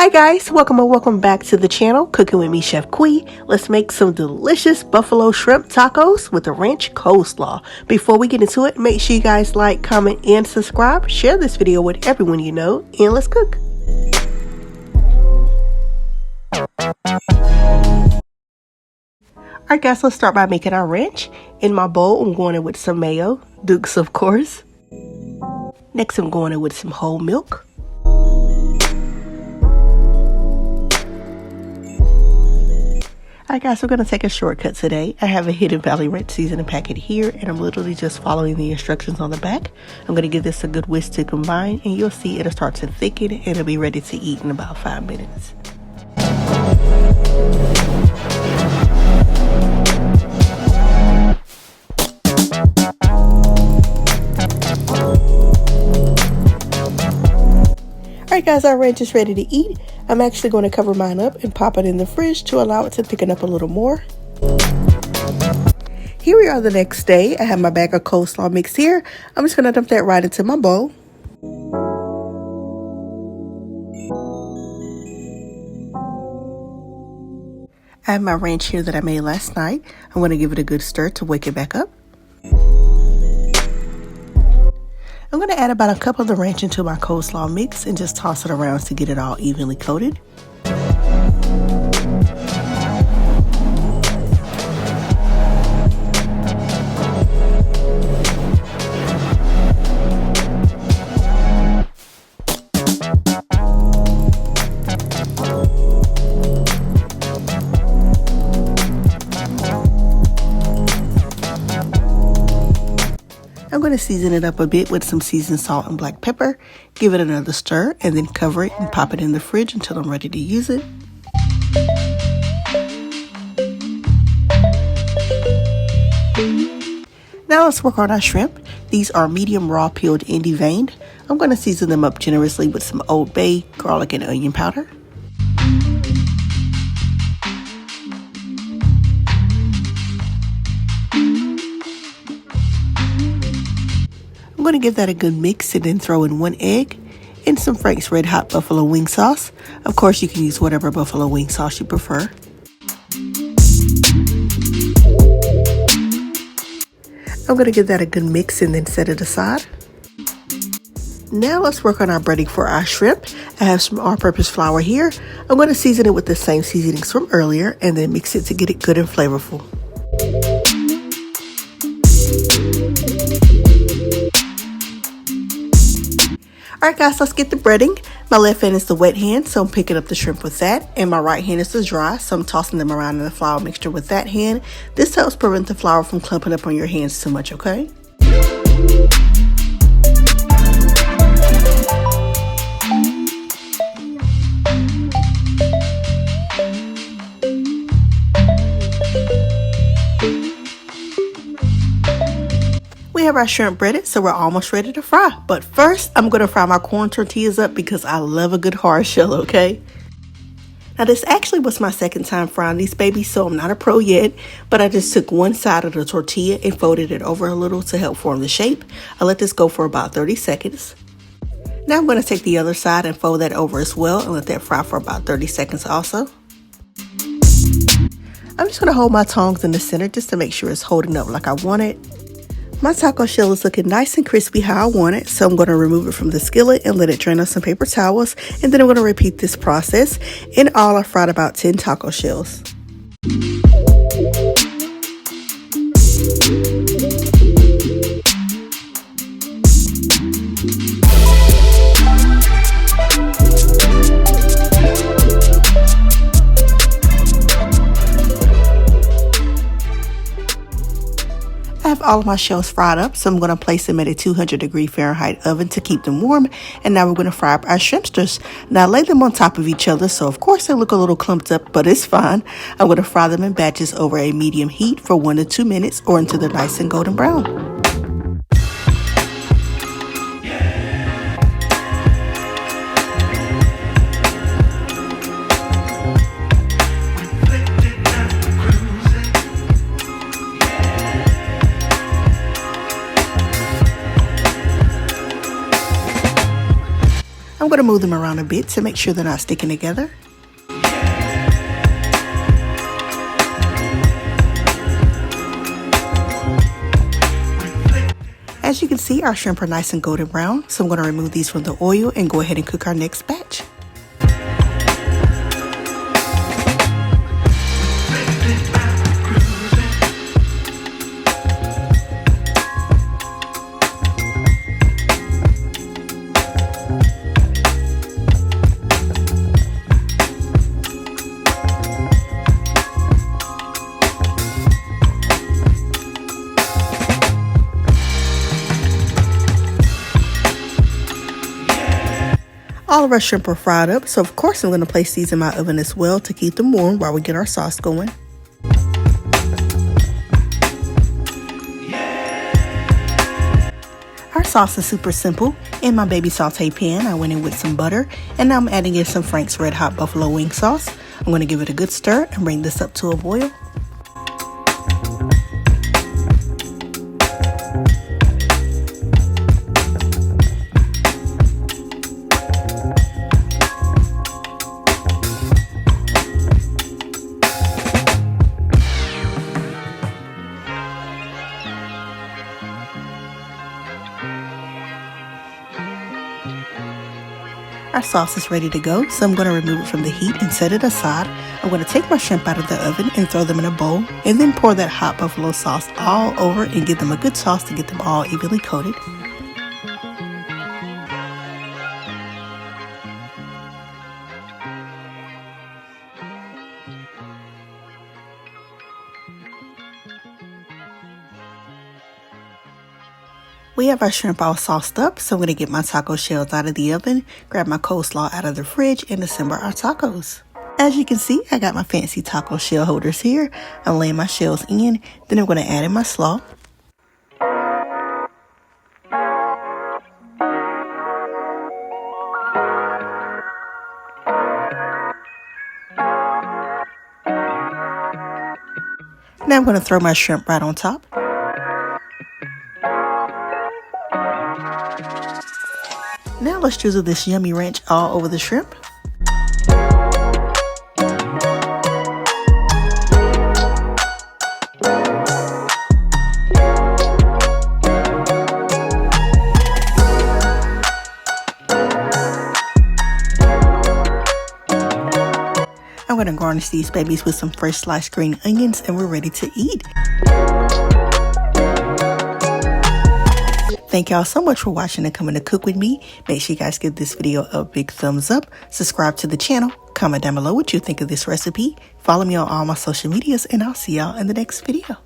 Hi guys, welcome or welcome back to the channel, Cooking with me, Chef Quee. Let's make some delicious buffalo shrimp tacos with the ranch coleslaw. Before we get into it, make sure you guys like, comment, and subscribe. Share this video with everyone you know, and let's cook. Alright guys, let's start by making our ranch. In my bowl, I'm going in with some mayo, Duke's of course. Next, I'm going in with some whole milk. Alright guys, we're going to take a shortcut today. I have a Hidden Valley ranch seasoning packet here, and I'm literally just following the instructions on the back. I'm going to give this a good whisk to combine, and you'll see it'll start to thicken, and it'll be ready to eat in about 5 minutes. Alright guys, our ranch is ready to eat. I'm actually going to cover mine up and pop it in the fridge to allow it to thicken up a little more. Here we are the next day. I have my bag of coleslaw mix here. I'm just going to dump that right into my bowl. I have my ranch here that I made last night. I'm going to give it a good stir to wake it back up. I'm going to add about a cup of the ranch into my coleslaw mix and just toss it around to get it all evenly coated. I'm going to season it up a bit with some seasoned salt and black pepper, give it another stir, and then cover it and pop it in the fridge until I'm ready to use it. Now let's work on our shrimp. These are medium raw peeled and deveined. I'm going to season them up generously with some Old Bay, garlic, and onion powder. I'm going to give that a good mix and then throw in 1 egg and some Frank's Red Hot Buffalo Wing Sauce. Of course, you can use whatever buffalo wing sauce you prefer. I'm going to give that a good mix and then set it aside. Now let's work on our breading for our shrimp. I have some all-purpose flour here. I'm going to season it with the same seasonings from earlier and then mix it to get it good and flavorful. Alright guys, let's get the breading. My left hand is the wet hand, so I'm picking up the shrimp with that. And my right hand is the dry, so I'm tossing them around in the flour mixture with that hand. This helps prevent the flour from clumping up on your hands too much, okay? We have our shrimp breaded, so we're almost ready to fry. But first, I'm going to fry my corn tortillas up because I love a good hard shell, okay? Now, this actually was my second time frying these babies, so I'm not a pro yet. But I just took one side of the tortilla and folded it over a little to help form the shape. I let this go for about 30 seconds. Now I'm going to take the other side and fold that over as well and let that fry for about 30 seconds also. I'm just going to hold my tongs in the center just to make sure it's holding up like I want it. My taco shell is looking nice and crispy how I want it, so I'm going to remove it from the skillet and let it drain on some paper towels, and then I'm going to repeat this process. In all, I fried about 10 taco shells. I have all of my shells fried up, so I'm going to place them at a 200-degree Fahrenheit oven to keep them warm. And now we're going to fry up our shrimpsters. Now lay them on top of each other, so of course they look a little clumped up, but it's fine. I'm going to fry them in batches over a medium heat for 1 to 2 minutes or until they're nice and golden brown. going to move them around a bit to make sure they're not sticking together. As you can see, our shrimp are nice and golden brown, so I'm going to remove these from the oil and go ahead and cook our next batch. All of our shrimp are fried up, so of course I'm going to place these in my oven as well to keep them warm while we get our sauce going. Our sauce is super simple. In my baby saute pan, I went in with some butter, and now I'm adding in some Frank's Red Hot Buffalo Wing Sauce. I'm going to give it a good stir and bring this up to a boil. Our sauce is ready to go, so I'm going to remove it from the heat and set it aside. I'm going to take my shrimp out of the oven and throw them in a bowl, and then pour that hot buffalo sauce all over and give them a good toss to get them all evenly coated. We have our shrimp all sauced up, so I'm going to get my taco shells out of the oven, grab my coleslaw out of the fridge, and assemble our tacos. As you can see, I got my fancy taco shell holders here. I'm laying my shells in, then I'm going to add in my slaw. Now I'm going to throw my shrimp right on top. Now let's drizzle this yummy ranch all over the shrimp. I'm going to garnish these babies with some fresh sliced green onions, and we're ready to eat. Thank y'all so much for watching and coming to cook with me. Make sure you guys give this video a big thumbs up, subscribe to the channel, comment down below what you think of this recipe, follow me on all my social medias, and I'll see y'all in the next video.